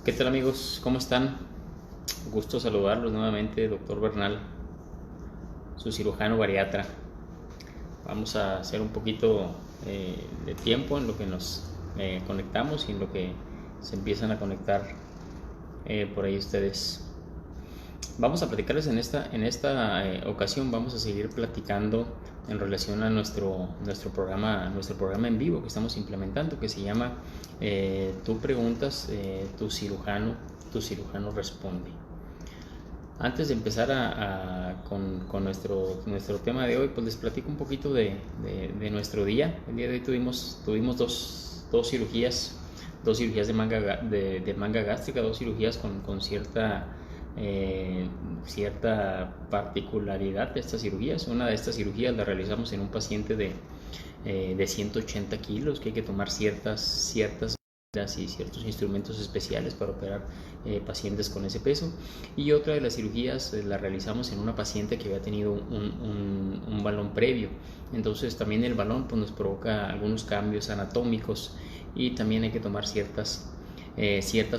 ¿Qué tal amigos? ¿Cómo están? Gusto saludarlos nuevamente, doctor Bernal, su cirujano bariatra. Vamos a hacer un poquito de tiempo en lo que nos conectamos y en lo que se empiezan a conectar por ahí ustedes. Vamos a platicarles en esta ocasión, vamos a seguir platicando en relación a nuestro programa en vivo que estamos implementando, que se llama Tú preguntas, tu cirujano responde. Antes de empezar con nuestro tema de hoy, pues les platico un poquito de nuestro día. El día de hoy tuvimos dos cirugías, de manga gástrica, dos cirugías con cierta particularidad de estas cirugías. Una de estas cirugías la realizamos en un paciente de 180 kilos, que hay que tomar ciertas y ciertos instrumentos especiales para operar pacientes con ese peso. Y otra de las cirugías la realizamos en una paciente que había tenido un balón previo. Entonces también el balón pues, nos provoca algunos cambios anatómicos y también hay que tomar ciertas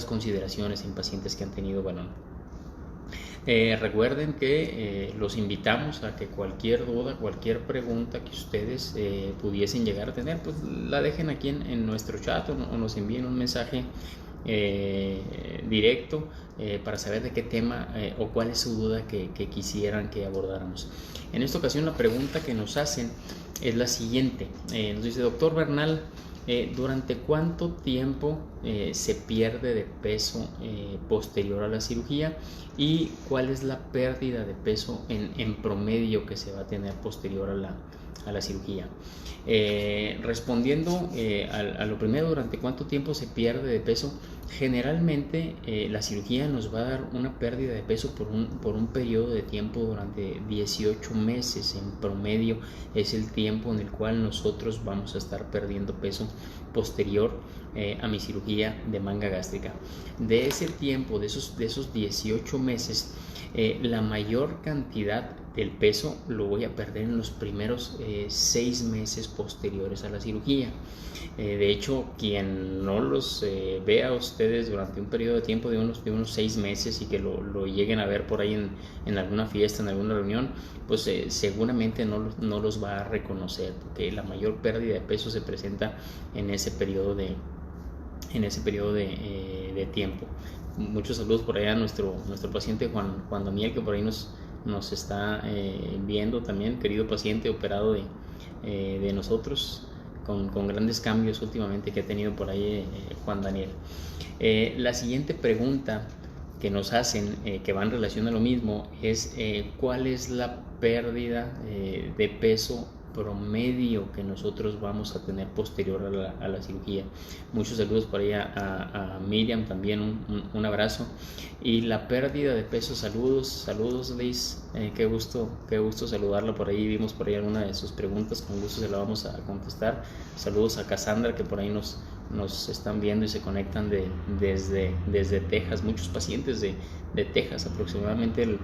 consideraciones en pacientes que han tenido balón. Recuerden que los invitamos a que cualquier duda, cualquier pregunta que ustedes pudiesen llegar a tener, pues la dejen aquí en nuestro chat o nos envíen un mensaje directo para saber de qué tema o cuál es su duda que quisieran que abordáramos. En esta ocasión la pregunta que nos hacen es la siguiente. Nos dice: doctor Bernal, ¿durante cuánto tiempo se pierde de peso posterior a la cirugía y cuál es la pérdida de peso en promedio que se va a tener posterior a la cirugía? Respondiendo a lo primero, ¿durante cuánto tiempo se pierde de peso? Generalmente la cirugía nos va a dar una pérdida de peso por un periodo de tiempo durante 18 meses. En promedio es el tiempo en el cual nosotros vamos a estar perdiendo peso posterior a mi cirugía de manga gástrica. De ese tiempo, de esos 18 meses, la mayor cantidad del peso lo voy a perder en los primeros 6 meses posteriores a la cirugía. De hecho, quien no los vea a ustedes durante un periodo de tiempo de unos 6 meses y que lo lleguen a ver por ahí en alguna fiesta, en alguna reunión, pues seguramente no los va a reconocer, porque la mayor pérdida de peso se presenta en ese periodo de tiempo. Muchos saludos por allá a nuestro paciente Juan Daniel, que por ahí nos está viendo también, querido paciente operado de nosotros, con grandes cambios últimamente que ha tenido por ahí Juan Daniel. La siguiente pregunta que nos hacen, que va en relación a lo mismo, es ¿cuál es la pérdida de peso promedio que nosotros vamos a tener posterior a la cirugía? Muchos saludos por ahí a Miriam también, un abrazo. Y la pérdida de peso, saludos Liz, qué gusto saludarla por ahí. Vimos por ahí alguna de sus preguntas, con gusto se la vamos a contestar. Saludos a Cassandra, que por ahí nos están viendo y se conectan desde Texas. Muchos pacientes de Texas, aproximadamente el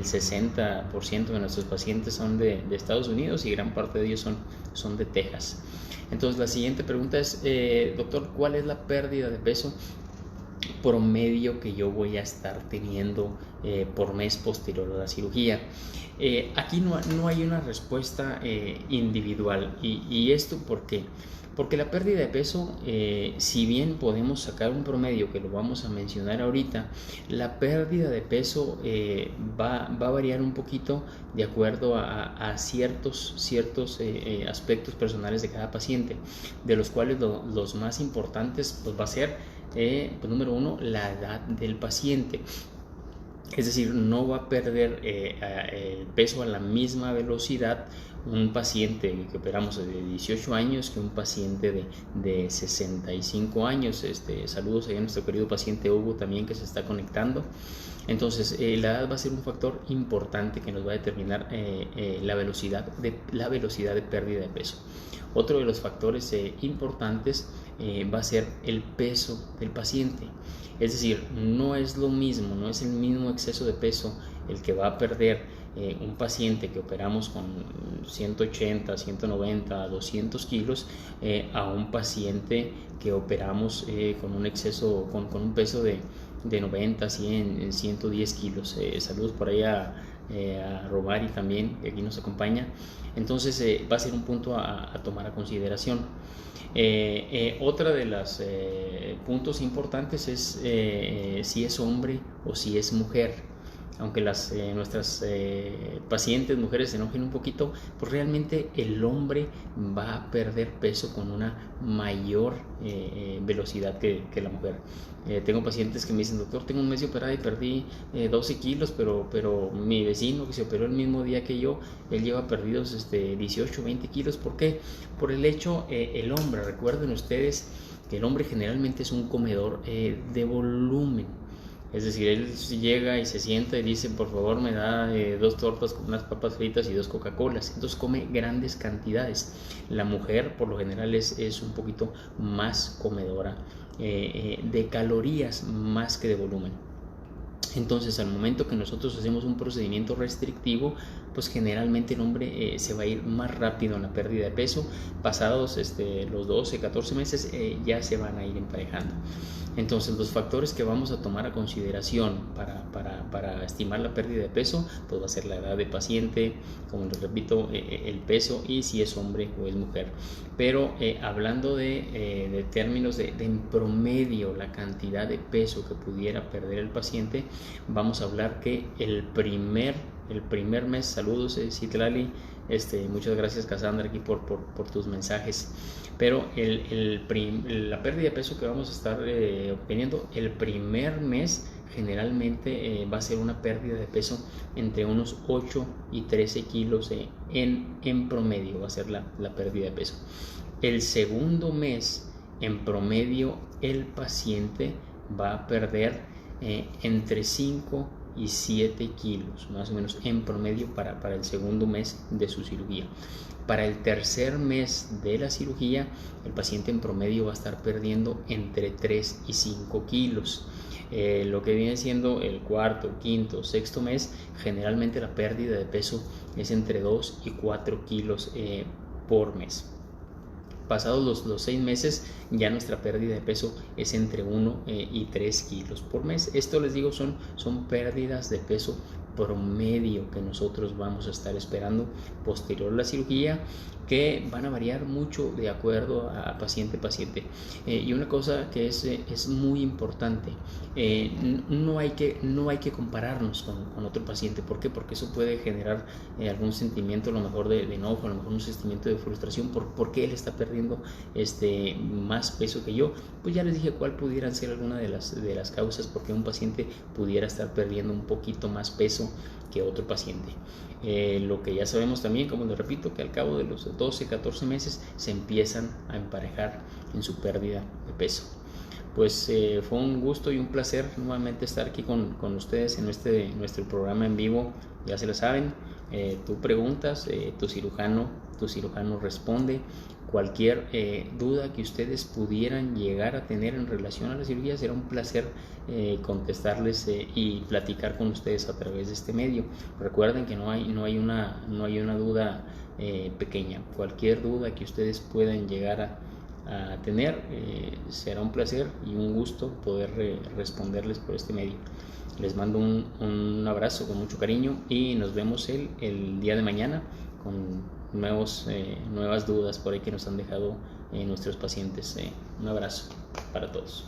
60% de nuestros pacientes son de Estados Unidos y gran parte de ellos son de Texas. Entonces la siguiente pregunta es, doctor, ¿cuál es la pérdida de peso promedio que yo voy a estar teniendo por mes posterior a la cirugía? Aquí no hay una respuesta individual. ¿Y esto por qué? Porque la pérdida de peso, si bien podemos sacar un promedio que lo vamos a mencionar ahorita, la pérdida de peso va a variar un poquito de acuerdo a ciertos aspectos personales de cada paciente, de los cuales los más importantes pues va a ser, pues número uno, la edad del paciente. Es decir, no va a perder el peso a la misma velocidad un paciente que operamos de 18 años que un paciente de 65 años. Saludos a nuestro querido paciente Hugo también, que se está conectando. Entonces la edad va a ser un factor importante que nos va a determinar la velocidad de pérdida de peso. Otro de los factores importantes va a ser el peso del paciente. Es decir, no es lo mismo, no es el mismo exceso de peso el que va a perder un paciente que operamos con 180, 190, 200 kilos a un paciente que operamos con un exceso, con un peso de 90, 100, 110 kilos. Saludos por ahí a Romari también, que aquí nos acompaña. Entonces va a ser un punto a tomar a consideración. Otra de los puntos importantes es si es hombre o si es mujer. Aunque nuestras pacientes mujeres se enojen un poquito, pues realmente el hombre va a perder peso con una mayor velocidad que la mujer. Tengo pacientes que me dicen: doctor, tengo un mes de operada y perdí 12 kilos, pero mi vecino que se operó el mismo día que yo, él lleva perdidos 18, 20 kilos. ¿Por qué? Por el hecho, el hombre, recuerden ustedes que el hombre generalmente es un comedor de volumen. Es decir, él llega y se sienta y dice: por favor, me da 2 tortas con unas papas fritas y 2 Coca-Colas. Entonces come grandes cantidades. La mujer por lo general es un poquito más comedora de calorías más que de volumen. Entonces, al momento que nosotros hacemos un procedimiento restrictivo, pues generalmente el hombre se va a ir más rápido en la pérdida de peso. Pasados los 12, 14 meses ya se van a ir emparejando. Entonces, los factores que vamos a tomar a consideración para estimar la pérdida de peso, pues va a ser la edad del paciente, como les repito, el peso y si es hombre o es mujer. Pero hablando de términos de en promedio la cantidad de peso que pudiera perder el paciente, vamos a hablar que el primer mes, saludos Citlali, muchas gracias Cassandra aquí por tus mensajes, pero la pérdida de peso que vamos a estar obteniendo el primer mes generalmente va a ser una pérdida de peso entre unos 8 y 13 kilos en promedio va a ser la pérdida de peso. El segundo mes en promedio el paciente va a perder entre 5 y 7 kilos más o menos en promedio para el segundo mes de su cirugía. Para el tercer mes de la cirugía el paciente en promedio va a estar perdiendo entre 3 y 5 kilos. Lo que viene siendo el cuarto, quinto, sexto mes, generalmente la pérdida de peso es entre 2 y 4 kilos por mes. Pasados los 6 meses ya nuestra pérdida de peso es entre 1 y 3 kilos por mes. Esto les digo son pérdidas de peso promedio que nosotros vamos a estar esperando posterior a la cirugía, que van a variar mucho de acuerdo a paciente. Y una cosa que es muy importante, no hay que compararnos con otro paciente. ¿Por qué? Porque eso puede generar algún sentimiento, a lo mejor de enojo, a lo mejor un sentimiento de frustración porque él está perdiendo más peso que yo. Pues ya les dije cuál pudieran ser alguna de las causas porque un paciente pudiera estar perdiendo un poquito más peso que otro paciente. Lo que ya sabemos también, como les repito, que al cabo de los 12, 14 meses se empiezan a emparejar en su pérdida de peso. Pues fue un gusto y un placer nuevamente estar aquí con ustedes en nuestro programa en vivo. Ya se lo saben, tú preguntas, tu cirujano responde. Cualquier duda que ustedes pudieran llegar a tener en relación a la cirugía, será un placer contestarles y platicar con ustedes a través de este medio. Recuerden que no hay una duda pequeña. Cualquier duda que ustedes puedan llegar a tener, será un placer y un gusto poder responderles por este medio. Les mando un abrazo con mucho cariño y nos vemos el día de mañana con nuevas dudas por ahí que nos han dejado nuestros pacientes. Un abrazo para todos.